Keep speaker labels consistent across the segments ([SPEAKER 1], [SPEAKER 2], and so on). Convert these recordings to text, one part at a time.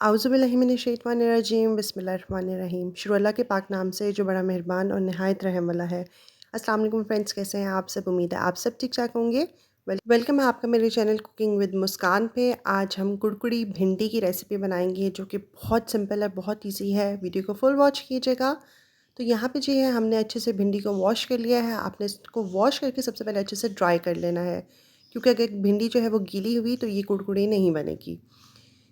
[SPEAKER 1] आउज़ुबिल्लाहिमिनश्शैतानिर्रजीम बिस्मिल्लाहिर्रहमानिर्रहीम। शुरू अल्लाह के पाक नाम से जो बड़ा मेहरबान और निहायत रहम वाला है। अस्सलाम वालेकुम फ्रेंड्स, कैसे हैं आप सब? उम्मीद है आप सब ठीक-ठाक होंगे। वेलकम है आपका मेरे चैनल कुकिंग विद मुस्कान पे। आज हम कुरकुरी भिंडी की रेसिपी बनाएंगे जो कि बहुत सिंपल है, बहुत ईजी है। वीडियो को फुल वॉच कीजिएगा। तो यहाँ पे जी है, हमने अच्छे से भिंडी को वॉश कर लिया है। आपने इसको वॉश करके सबसे पहले अच्छे से ड्राई कर लेना है, क्योंकि अगर भिंडी जो है वो गीली हुई तो ये कुरकुरी नहीं बनेगी।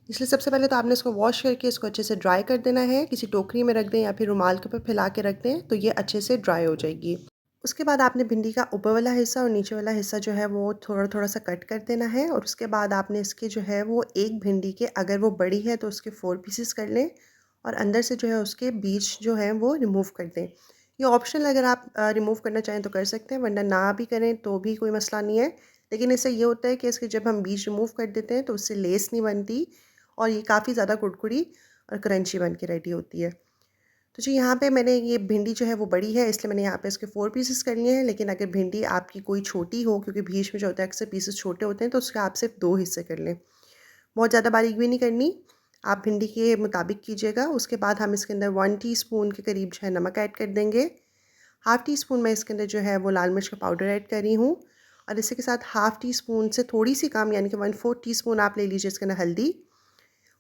[SPEAKER 1] इसलिए सबसे पहले तो आपने इसको वॉश करके इसको अच्छे से ड्राई कर देना है। किसी टोकरी में रख दें या फिर रुमाल के ऊपर फैला के रख दें, तो ये अच्छे से ड्राई हो जाएगी। उसके बाद आपने भिंडी का ऊपर वाला हिस्सा और नीचे वाला हिस्सा जो है वो थोड़ा-थोड़ा सा कट कर देना है, और उसके बाद आपने इसके जो है वो एक भिंडी के, अगर वो बड़ी है तो उसके 4 पीसेस कर लें, और अंदर से जो है उसके बीज जो हैं वो रिमूव कर दें। ये ऑप्शनल, अगर आप रिमूव करना चाहें तो कर सकते हैं, वरना ना भी करें तो भी कोई मसला नहीं है। लेकिन इससे ये होता है कि इसके जब हम बीज रिमूव कर देते हैं तो उससे लेस नहीं बनती, और ये काफ़ी ज़्यादा कुरकुरी और क्रंची बन के रेडी होती है। तो जी यहाँ पे मैंने ये भिंडी जो है वो बड़ी है, इसलिए मैंने यहाँ पे इसके 4 पीसेस कर लिए हैं। लेकिन अगर भिंडी आपकी कोई छोटी हो, क्योंकि बीच में जो होता है अक्सर पीसेस छोटे होते हैं, तो उसके आप सिर्फ 2 हिस्से कर लें। बहुत ज़्यादा बारीक भी नहीं करनी, आप भिंडी के मुताबिक कीजिएगा। उसके बाद हम इसके अंदर 1 टीस्पून के करीब जो है नमक ऐड कर देंगे। हाफ़ टी स्पून मैं इसके अंदर जो है वो लाल मिर्च का पाउडर ऐड कर रही हूँ, और इसी के साथ हाफ़ टी स्पून से थोड़ी सी कम, यानी कि 1/4 टीस्पून आप ले लीजिए इसके अंदर हल्दी।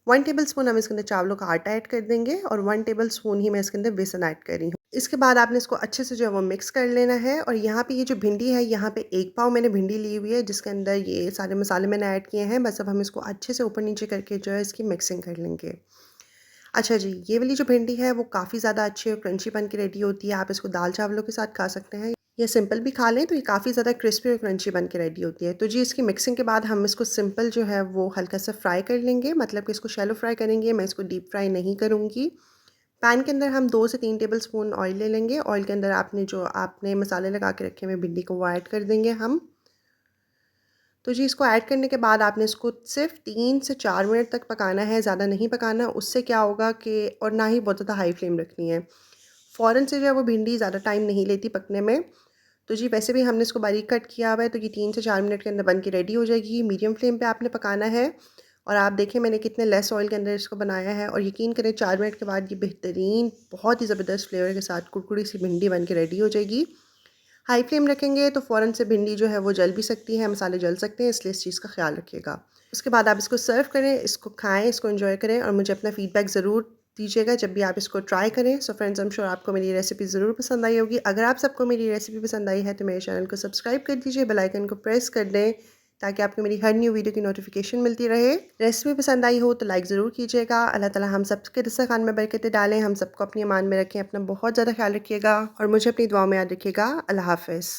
[SPEAKER 1] 1 टेबल स्पून हम इसके अंदर चावलों का आटा ऐड कर देंगे, और 1 टेबल स्पून ही मैं इसके अंदर बेसन ऐड कर रही हूँ। इसके बाद आपने इसको अच्छे से जो है वो मिक्स कर लेना है। और यहाँ पे ये जो भिंडी है, यहाँ पे 1 पाव मैंने भिंडी ली हुई है, जिसके अंदर ये सारे मसाले मैंने ऐड किए हैं। बस अब हम इसको अच्छे से ऊपर नीचे करके जो है इसकी मिक्सिंग कर लेंगे। अच्छा जी, ये वाली जो भिंडी है वो काफ़ी ज़्यादा अच्छी और क्रंची बन के रेडी होती है। आप इसको दाल चावलों के साथ खा सकते हैं, या सिंपल भी खा लें, तो ये काफ़ी ज़्यादा क्रिस्पी और क्रंची बन के रेडी होती है। तो जी, इसकी मिक्सिंग के बाद हम इसको सिंपल जो है वो हल्का सा फ्राई कर लेंगे, मतलब कि इसको शैलो फ्राई करेंगे, मैं इसको डीप फ्राई नहीं करूँगी। पैन के अंदर हम 2 से 3 टेबल स्पून ऑयल ले लेंगे। ऑयल के अंदर आपने मसाले लगा के रखे हुए भिंडी को वो ऐड कर देंगे हम। तो जी, इसको ऐड करने के बाद आपने इसको सिर्फ 3 से 4 मिनट तक पकाना है, ज़्यादा नहीं पकाना। उससे क्या होगा कि, और ना ही बहुत ज़्यादा हाई फ्लेम रखनी है। फ़ौरन से जो है वो भिंडी ज़्यादा टाइम नहीं लेती पकने में। तो जी, वैसे भी हमने इसको बारीक कट किया हुआ है, तो ये 3 से 4 मिनट के अंदर बन के रेडी हो जाएगी। मीडियम फ्लेम पे आपने पकाना है। और आप देखें मैंने कितने लेस ऑयल के अंदर इसको बनाया है, और यकीन करें 4 मिनट के बाद ये बेहतरीन, बहुत ही ज़बरदस्त फ्लेवर के साथ कुरकुरी सी भिंडी बन के रेडी हो जाएगी। हाई फ्लेम रखेंगे तो फ़ौरन से भिंडी जो है वो जल भी सकती है, मसाले जल सकते हैं, इसलिए इस चीज़ का ख़्याल रखिएगा। उसके बाद आप इसको सर्व करें, इसको खाएँ, इसको एंजॉय करें, और मुझे अपना फ़ीडबैक ज़रूर दीजिएगा जब भी आप इसको ट्राई करें। So friends, I am sure आपको मेरी रेसिपी ज़रूर पसंद आई होगी। अगर आप सबको मेरी रेसिपी पसंद आई है तो मेरे चैनल को सब्सक्राइब कर दीजिए, बेल आइकन को प्रेस कर दें, ताकि आपको मेरी हर न्यू वीडियो की नोटिफिकेशन मिलती रहे। रेसिपी पसंद आई हो तो लाइक ज़रूर कीजिएगा। अल्लाह ताला हम सबके रिज़्क़ खान में बरकतें डालें, हम सबको अपनी अमान में रखें। अपना बहुत ज़्यादा ख्याल रखिएगा, और मुझे अपनी दुआओं में याद रखिएगा। अल्लाह हाफ़िज़।